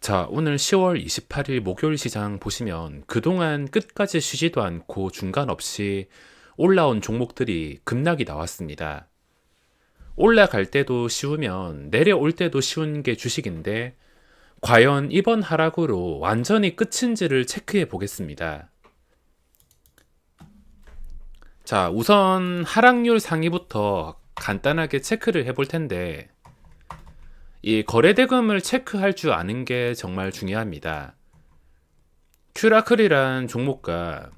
자, 오늘 10월 28일 목요일 시장 보시면 그동안 끝까지 쉬지도 않고 중간 없이 올라온 종목들이 급락이 나왔습니다. 올라갈 때도 쉬우면 내려올 때도 쉬운 게 주식인데 과연 이번 하락으로 완전히 끝인지를 체크해 보겠습니다. 자, 우선 하락률 상위부터 간단하게 체크를 해볼 텐데 이 거래대금을 체크할 줄 아는 게 정말 중요합니다. 큐라클이란 종목과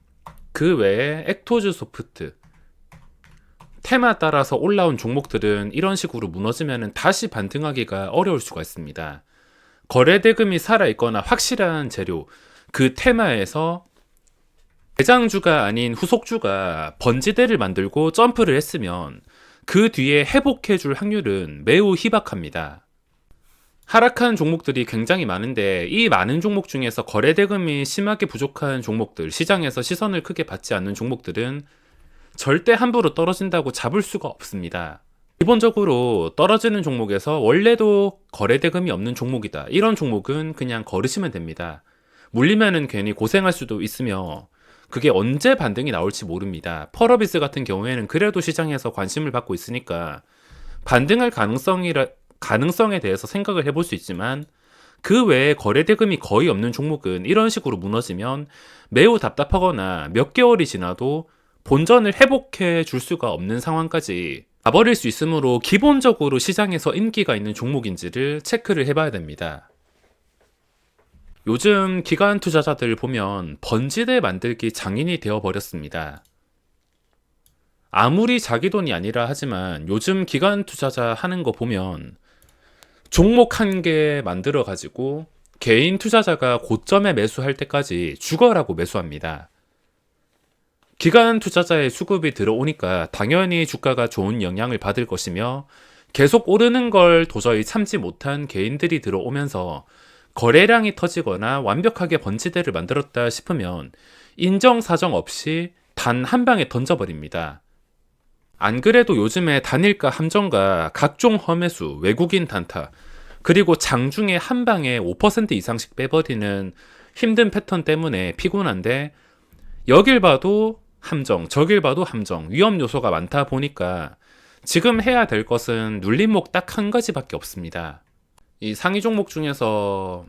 그 외에 액토즈 소프트, 테마 따라서 올라온 종목들은 이런 식으로 무너지면 다시 반등하기가 어려울 수가 있습니다. 거래대금이 살아있거나 확실한 재료, 그 테마에서 대장주가 아닌 후속주가 번지대를 만들고 점프를 했으면 그 뒤에 회복해줄 확률은 매우 희박합니다. 하락한 종목들이 굉장히 많은데 이 많은 종목 중에서 거래대금이 심하게 부족한 종목들, 시장에서 시선을 크게 받지 않는 종목들은 절대 함부로 떨어진다고 잡을 수가 없습니다. 기본적으로 떨어지는 종목에서 원래도 거래대금이 없는 종목이다, 이런 종목은 그냥 거르시면 됩니다. 물리면은 괜히 고생할 수도 있으며 그게 언제 반등이 나올지 모릅니다. 펄어비스 같은 경우에는 그래도 시장에서 관심을 받고 있으니까 반등할 가능성에 대해서 생각을 해볼 수 있지만 그 외에 거래대금이 거의 없는 종목은 이런 식으로 무너지면 매우 답답하거나 몇 개월이 지나도 본전을 회복해 줄 수가 없는 상황까지 가버릴 수 있으므로 기본적으로 시장에서 인기가 있는 종목인지를 체크를 해봐야 됩니다. 요즘 기관 투자자들 보면 번지대 만들기 장인이 되어버렸습니다. 아무리 자기 돈이 아니라 하지만 요즘 기관 투자자 하는 거 보면 종목 한 개 만들어 가지고 개인 투자자가 고점에 매수할 때까지 죽어라고 매수합니다. 기관 투자자의 수급이 들어오니까 당연히 주가가 좋은 영향을 받을 것이며 계속 오르는 걸 도저히 참지 못한 개인들이 들어오면서 거래량이 터지거나 완벽하게 번지대를 만들었다 싶으면 인정사정 없이 단 한 방에 던져버립니다. 안 그래도 요즘에 단일가 함정과 각종 허매수, 외국인 단타, 그리고 장중에 한 방에 5% 이상씩 빼버리는 힘든 패턴 때문에 피곤한데 여길 봐도 함정, 저길 봐도 함정, 위험 요소가 많다 보니까 지금 해야 될 것은 눌림목 딱 한 가지밖에 없습니다. 이 상위 종목 중에서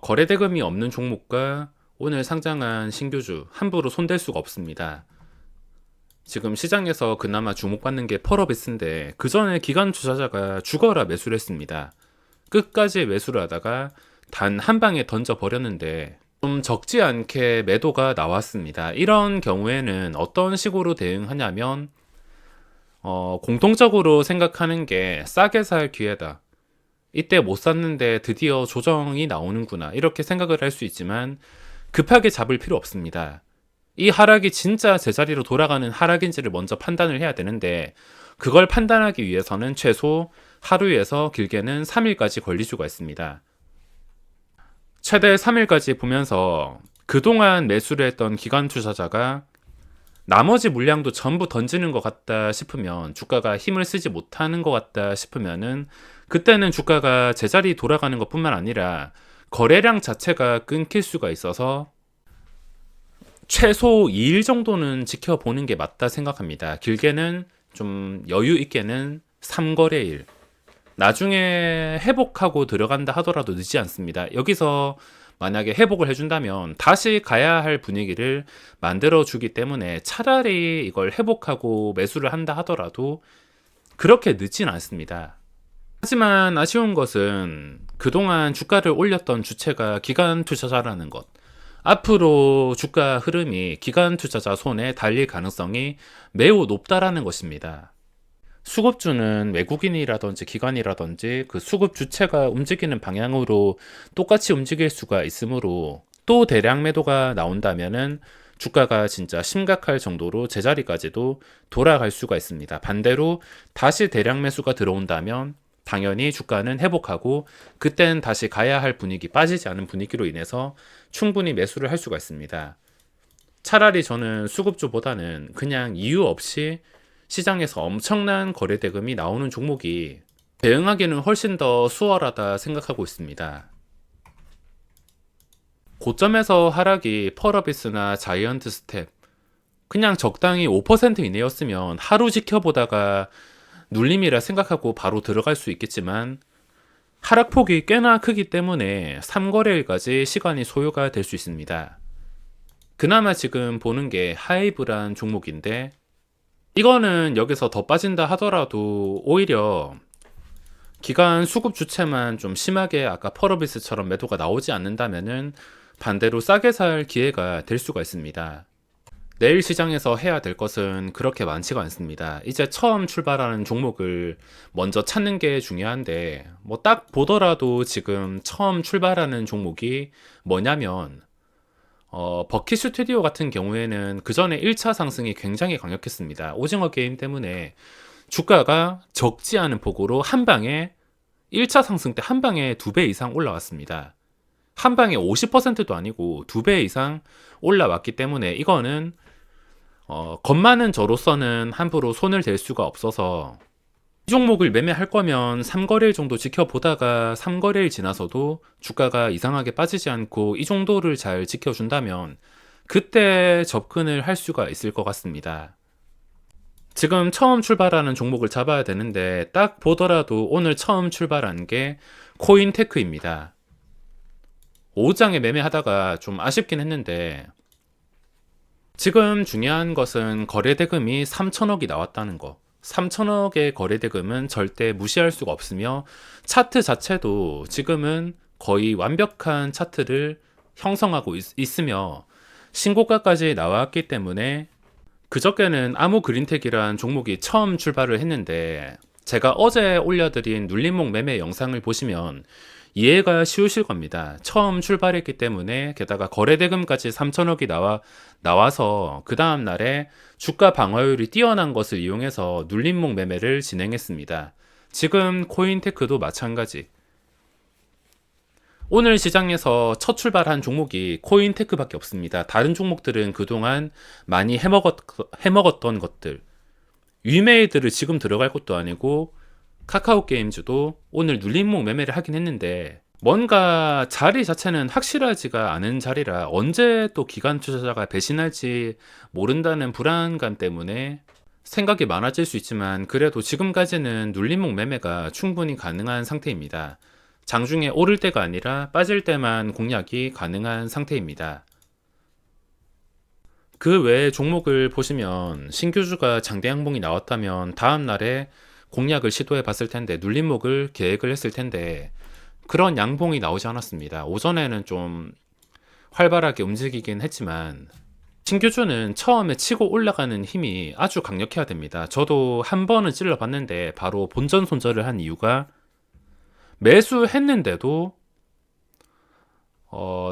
거래대금이 없는 종목과 오늘 상장한 신규주 함부로 손댈 수가 없습니다. 지금 시장에서 그나마 주목받는 게 펄어비스인데 그 전에 기관 투자자가 죽어라 매수를 했습니다. 끝까지 매수를 하다가 단 한 방에 던져버렸는데 좀 적지 않게 매도가 나왔습니다. 이런 경우에는 어떤 식으로 대응하냐면 공통적으로 생각하는 게 싸게 살 기회다, 이때 못 샀는데 드디어 조정이 나오는구나, 이렇게 생각을 할 수 있지만 급하게 잡을 필요 없습니다. 이 하락이 진짜 제자리로 돌아가는 하락인지를 먼저 판단을 해야 되는데 그걸 판단하기 위해서는 최소 하루에서 길게는 3일까지 걸릴 수가 있습니다. 최대 3일까지 보면서 그동안 매수를 했던 기관 투자자가 나머지 물량도 전부 던지는 것 같다 싶으면, 주가가 힘을 쓰지 못하는 것 같다 싶으면은 그때는 주가가 제자리 돌아가는 것 뿐만 아니라 거래량 자체가 끊길 수가 있어서 최소 2일 정도는 지켜보는 게 맞다 생각합니다. 길게는 좀 여유 있게는 3거래일, 나중에 회복하고 들어간다 하더라도 늦지 않습니다. 여기서 만약에 회복을 해준다면 다시 가야 할 분위기를 만들어주기 때문에 차라리 이걸 회복하고 매수를 한다 하더라도 그렇게 늦진 않습니다. 하지만 아쉬운 것은 그동안 주가를 올렸던 주체가 기관 투자자라는 것, 앞으로 주가 흐름이 기관 투자자 손에 달릴 가능성이 매우 높다라는 것입니다. 수급주는 외국인이라든지 기관이라든지 그 수급 주체가 움직이는 방향으로 똑같이 움직일 수가 있으므로 또 대량 매도가 나온다면은 주가가 진짜 심각할 정도로 제자리까지도 돌아갈 수가 있습니다. 반대로 다시 대량 매수가 들어온다면 당연히 주가는 회복하고 그때는 다시 가야 할 분위기, 빠지지 않은 분위기로 인해서 충분히 매수를 할 수가 있습니다. 차라리 저는 수급주보다는 그냥 이유 없이 시장에서 엄청난 거래대금이 나오는 종목이 대응하기는 훨씬 더 수월하다 생각하고 있습니다. 고점에서 하락이 펄어비스나 자이언트 스텝 그냥 적당히 5% 이내였으면 하루 지켜보다가 눌림이라 생각하고 바로 들어갈 수 있겠지만 하락폭이 꽤나 크기 때문에 3거래일까지 시간이 소요가 될 수 있습니다. 그나마 지금 보는 게 하이브란 종목인데 이거는 여기서 더 빠진다 하더라도 오히려 기간 수급 주체만 좀 심하게 아까 펄어비스처럼 매도가 나오지 않는다면은 반대로 싸게 살 기회가 될 수가 있습니다. 내일 시장에서 해야 될 것은 그렇게 많지가 않습니다. 이제 처음 출발하는 종목을 먼저 찾는 게 중요한데 뭐 딱 보더라도 지금 처음 출발하는 종목이 뭐냐면 버킷 스튜디오 같은 경우에는 그 전에 1차 상승이 굉장히 강력했습니다. 오징어 게임 때문에 주가가 적지 않은 폭으로 한 방에 1차 상승 때 한 방에 2배 이상 올라왔습니다. 한 방에 50%도 아니고 2배 이상 올라왔기 때문에 이거는 겁 많은 저로서는 함부로 손을 댈 수가 없어서 이 종목을 매매할 거면 3거래일 정도 지켜보다가 3거래일 지나서도 주가가 이상하게 빠지지 않고 이 정도를 잘 지켜준다면 그때 접근을 할 수가 있을 것 같습니다. 지금 처음 출발하는 종목을 잡아야 되는데 딱 보더라도 오늘 처음 출발한 게 코인테크입니다. 5장에 매매하다가 좀 아쉽긴 했는데 지금 중요한 것은 거래대금이 3천억이 나왔다는 거. 3천억의 거래대금은 절대 무시할 수가 없으며 차트 자체도 지금은 거의 완벽한 차트를 형성하고 있으며 신고가까지 나왔기 때문에 그저께는 아무그린텍이란 종목이 처음 출발을 했는데 제가 어제 올려드린 눌림목 매매 영상을 보시면 이해가 쉬우실 겁니다. 처음 출발했기 때문에 게다가 거래대금까지 3천억이 나와서 그 다음 날에 주가 방어율이 뛰어난 것을 이용해서 눌림목 매매를 진행했습니다. 지금 코인테크도 마찬가지. 오늘 시장에서 첫 출발한 종목이 코인테크밖에 없습니다. 다른 종목들은 그동안 많이 해먹었던 것들. 위메이드를 지금 들어갈 것도 아니고 카카오 게임즈도 오늘 눌림목 매매를 하긴 했는데 뭔가 자리 자체는 확실하지가 않은 자리라 언제 또 기관 투자자가 배신할지 모른다는 불안감 때문에 생각이 많아질 수 있지만 그래도 지금까지는 눌림목 매매가 충분히 가능한 상태입니다. 장중에 오를 때가 아니라 빠질 때만 공략이 가능한 상태입니다. 그 외에 종목을 보시면 신규주가 장대 양봉이 나왔다면 다음 날에 공략을 시도해 봤을 텐데 눌림목을 계획을 했을 텐데 그런 양봉이 나오지 않았습니다. 오전에는 좀 활발하게 움직이긴 했지만 신규주는 처음에 치고 올라가는 힘이 아주 강력해야 됩니다. 저도 한 번은 찔러봤는데 바로 본전 손절을 한 이유가 매수했는데도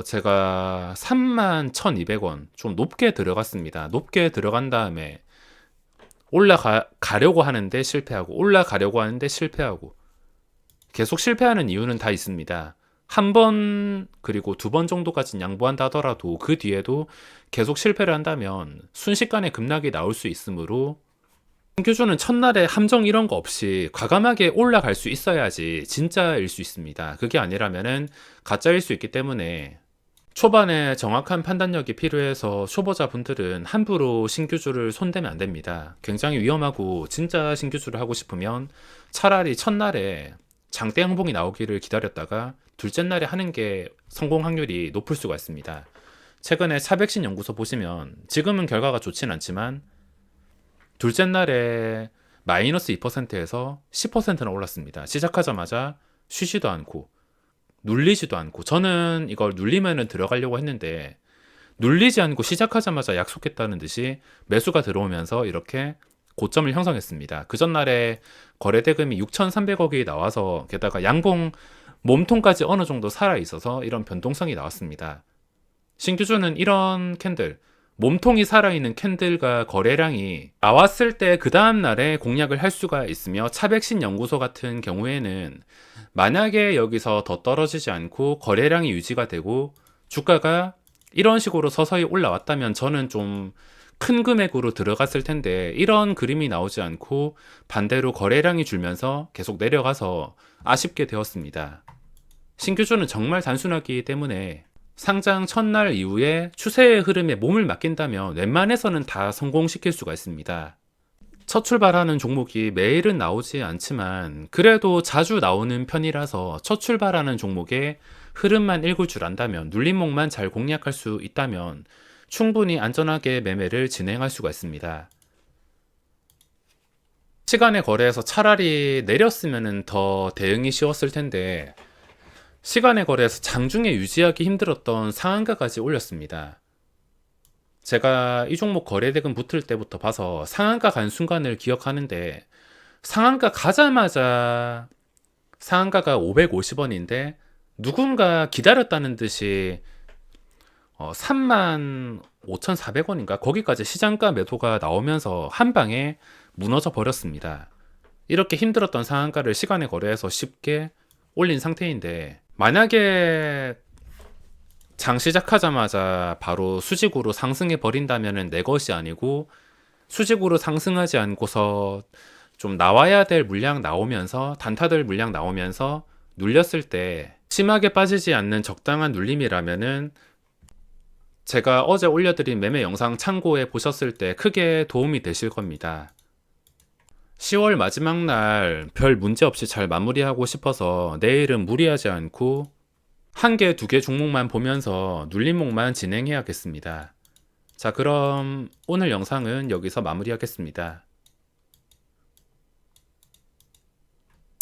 제가 31,200원 좀 높게 들어갔습니다. 높게 들어간 다음에 올라가려고 하는데 실패하고 올라가려고 하는데 실패하고 계속 실패하는 이유는 다 있습니다. 한 번 그리고 두 번 정도까지는 양보한다 하더라도 그 뒤에도 계속 실패를 한다면 순식간에 급락이 나올 수 있으므로 신규주는 첫날에 함정 이런 거 없이 과감하게 올라갈 수 있어야지 진짜일 수 있습니다. 그게 아니라면은 가짜일 수 있기 때문에 초반에 정확한 판단력이 필요해서 초보자분들은 함부로 신규주를 손대면 안 됩니다. 굉장히 위험하고 진짜 신규주를 하고 싶으면 차라리 첫날에 장대 양봉이 나오기를 기다렸다가 둘째 날에 하는 게 성공 확률이 높을 수가 있습니다. 최근에 차백신 연구소 보시면 지금은 결과가 좋진 않지만 둘째 날에 마이너스 2%에서 10%나 올랐습니다. 시작하자마자 쉬지도 않고 눌리지도 않고 저는 이걸 눌리면은 들어가려고 했는데 눌리지 않고 시작하자마자 약속했다는 듯이 매수가 들어오면서 이렇게 고점을 형성했습니다. 그 전날에 거래대금이 6,300억이 나와서 게다가 양봉 몸통까지 어느 정도 살아있어서 이런 변동성이 나왔습니다. 신규주는 이런 캔들 몸통이 살아있는 캔들과 거래량이 나왔을 때 그 다음날에 공략을 할 수가 있으며 차백신 연구소 같은 경우에는 만약에 여기서 더 떨어지지 않고 거래량이 유지가 되고 주가가 이런 식으로 서서히 올라왔다면 저는 좀 큰 금액으로 들어갔을 텐데 이런 그림이 나오지 않고 반대로 거래량이 줄면서 계속 내려가서 아쉽게 되었습니다. 신규주는 정말 단순하기 때문에 상장 첫날 이후에 추세의 흐름에 몸을 맡긴다면 웬만해서는 다 성공시킬 수가 있습니다. 첫 출발하는 종목이 매일은 나오지 않지만 그래도 자주 나오는 편이라서 첫 출발하는 종목의 흐름만 읽을 줄 안다면, 눌림목만 잘 공략할 수 있다면 충분히 안전하게 매매를 진행할 수가 있습니다. 시간의 거래에서 차라리 내렸으면 더 대응이 쉬웠을 텐데 시간의 거래에서 장중에 유지하기 힘들었던 상한가까지 올렸습니다. 제가 이 종목 거래대금 붙을 때부터 봐서 상한가 간 순간을 기억하는데, 상한가 가자마자 상한가가 550원인데 누군가 기다렸다는 듯이 35,400원인가 거기까지 시장가 매도가 나오면서 한 방에 무너져 버렸습니다. 이렇게 힘들었던 상한가를 시간의 거래에서 쉽게 올린 상태인데, 만약에 장 시작하자마자 바로 수직으로 상승해 버린다면 내 것이 아니고, 수직으로 상승하지 않고서 좀 나와야 될 물량 나오면서, 단타들 물량 나오면서 눌렸을 때 심하게 빠지지 않는 적당한 눌림이라면은 제가 어제 올려드린 매매 영상 참고해 보셨을 때 크게 도움이 되실 겁니다. 10월 마지막 날 별 문제 없이 잘 마무리하고 싶어서 내일은 무리하지 않고 한 개, 두 개 종목만 보면서 눌림목만 진행해야겠습니다. 자, 그럼 오늘 영상은 여기서 마무리하겠습니다.